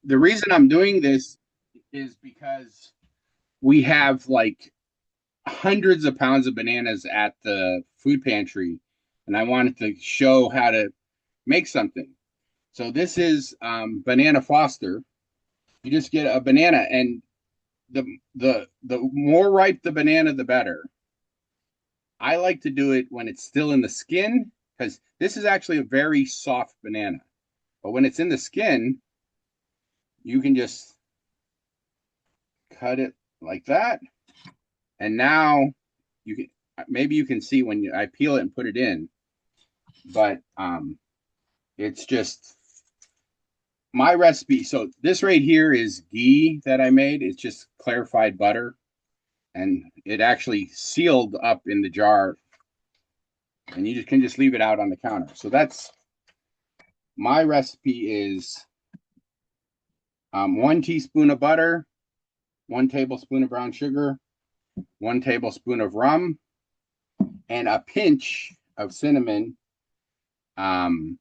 the reason I'm doing this is because we have like hundreds of pounds of bananas at the food pantry, and I wanted to show how to make something. So this is banana foster. You just get a banana, and the more ripe the banana, the better. I like to do it when it's still in the skin because this is actually a very soft banana. But when it's in the skin, you can just cut it like that, and now you can maybe you can see when I peel it and put it in, but it's just my recipe. So this right here is ghee that I made. It's just clarified butter, and it actually sealed up in the jar, and you just can just leave it out on the counter. So that's my recipe is 1 teaspoon of butter, 1 tablespoon of brown sugar, 1 tablespoon of rum, and a pinch of cinnamon, um,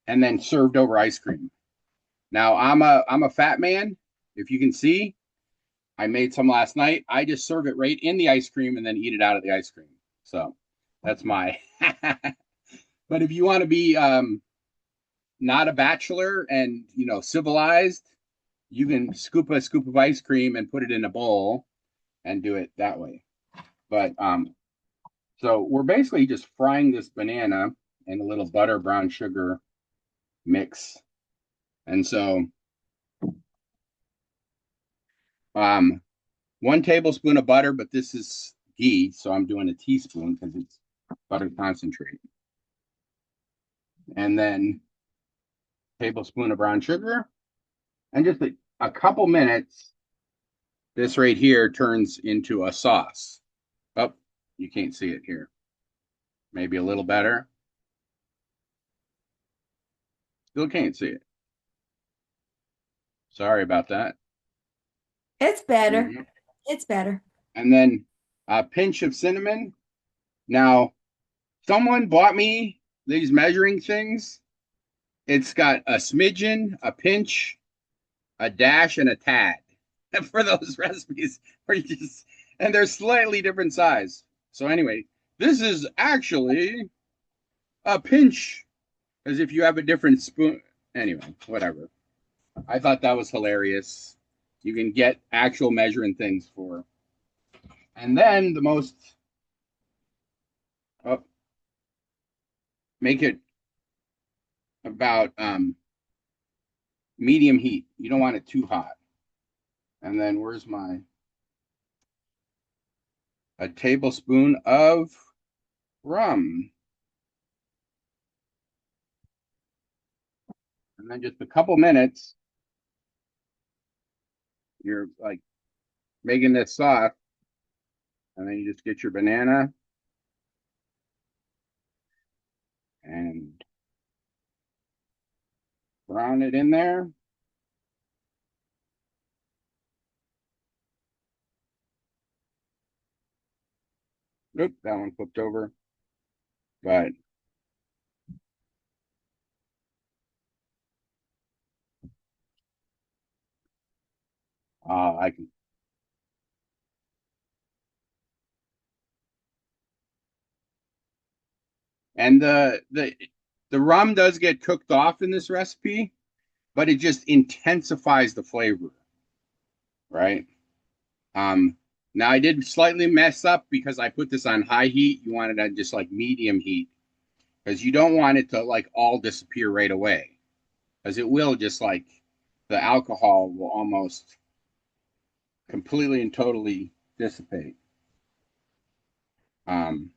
and then served over ice cream. Now I'm a fat man. If you can see, I made some last night. I just serve it right in the ice cream and then eat it out of the ice cream. So that's my. But if you want to be not a bachelor and civilized, you can scoop a scoop of ice cream and put it in a bowl and do it that way. But so we're basically just frying this banana in a little butter brown sugar mix, and so um 1 tablespoon of butter, but this is ghee, so I'm doing a teaspoon because it's butter concentrate. And then tablespoon of brown sugar, and just a couple minutes, this right here turns into a sauce. Oh, you can't see it here. Maybe a little better. Still can't see it. Sorry about that. It's better. Mhm. It's better. And then a pinch of cinnamon. Now, someone bought me these measuring things. It's got a smidgen, a pinch, a dash, and a tad for those recipes where you just and they're slightly different size. So anyway, this is actually a pinch, as if you have a different spoon. Anyway, whatever. I thought that was hilarious. You can get actual measuring things for. And then the most oh, make it about medium heat. You don't want it too hot. And then where's my a tablespoon of rum. And then just a couple minutes, you're like making this sauce, and then you just get your banana and brown it in there. Oop, that one flipped over. But I can, and the rum does get cooked off in this recipe, but it just intensifies the flavor, right? Um, Now I did slightly mess up because I put this on high heat. You want it at just like medium heat because you don't want it to like all disappear right away because it will just like the alcohol will almost completely and totally dissipate. Um,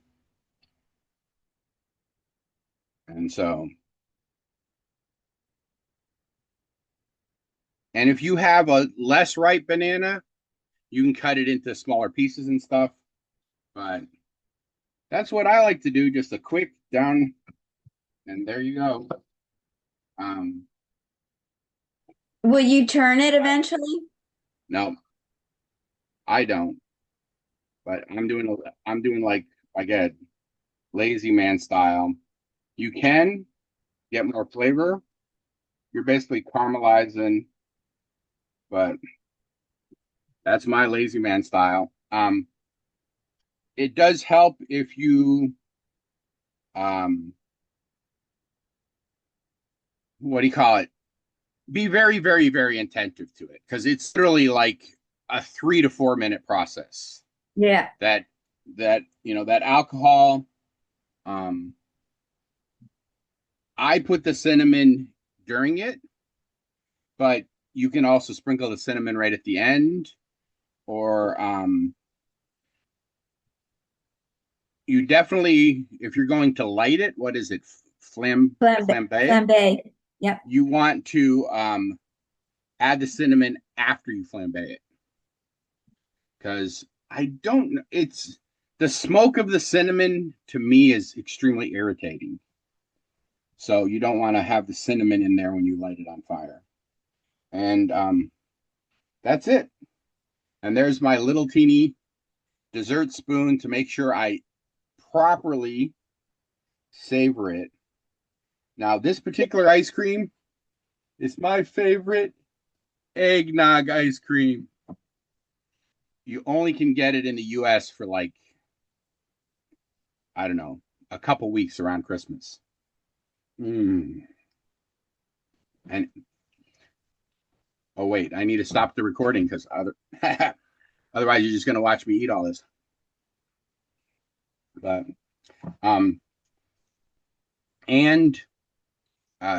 and so, and if you have a less ripe banana, you can cut it into smaller pieces and stuff. But that's what I like to do. Just a quick down, and there you go. Um, Will you turn it eventually? no, I don't. But I'm doing like I get lazy man style. You can get more flavor, you're basically caramelizing, but that's my lazy man style. It does help if you um, what do you call it? Be very, very, very attentive to it because it's literally like a 3 to 4 minute process. Yeah. That that alcohol. Um, I put the cinnamon during it, but you can also sprinkle the cinnamon right at the end, or you definitely, if you're going to light it, what is it, Flambé. flambé? Flambé. Yep. You want to add the cinnamon after you flambe it because I don't. It's the smoke of the cinnamon to me is extremely irritating. So you don't want to have the cinnamon in there when you light it on fire. And that's it. And there's my little teeny dessert spoon to make sure I properly savor it. Now, this particular ice cream is my favorite eggnog ice cream. You only can get it in the US for like, I don't know, a couple weeks around Christmas. Mm. And oh, wait, I need to stop the recording because otherwise you're just going to watch me eat all this. But, um, and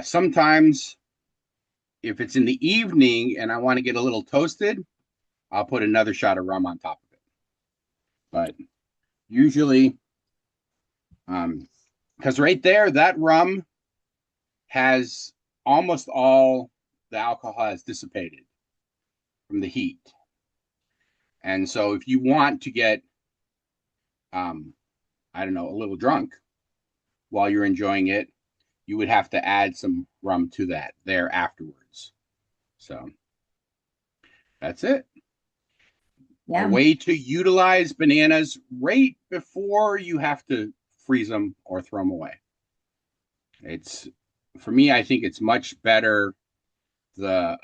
sometimes if it's in the evening and I want to get a little toasted, I'll put another shot of rum on top of it. But usually, because right there, that rum has almost all the alcohol has dissipated from the heat. And so if you want to get, I don't know, a little drunk while you're enjoying it, you would have to add some rum to that there afterwards. So that's it. A Yeah. way to utilize bananas right before you have to freeze them or throw them away. It's for me, I think it's much better the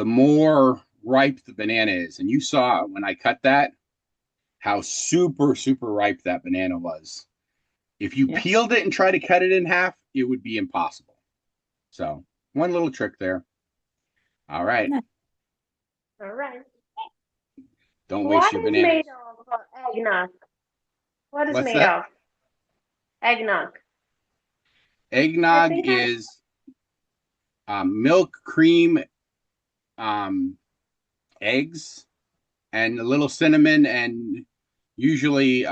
more ripe the banana is. And you saw when I cut that how super, super ripe that banana was. If you Yeah. peeled it and tried to cut it in half, it would be impossible. So, one little trick there. All right. Nice. All right. Don't waste What your is made bananas. of eggnog? What is What's made that? of eggnog? I Eggnog think I is milk, cream, um, eggs, and a little cinnamon, and usually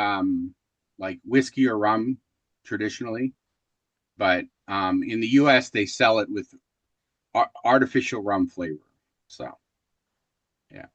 like whiskey or rum traditionally. But in the US, they sell it with artificial rum flavor. So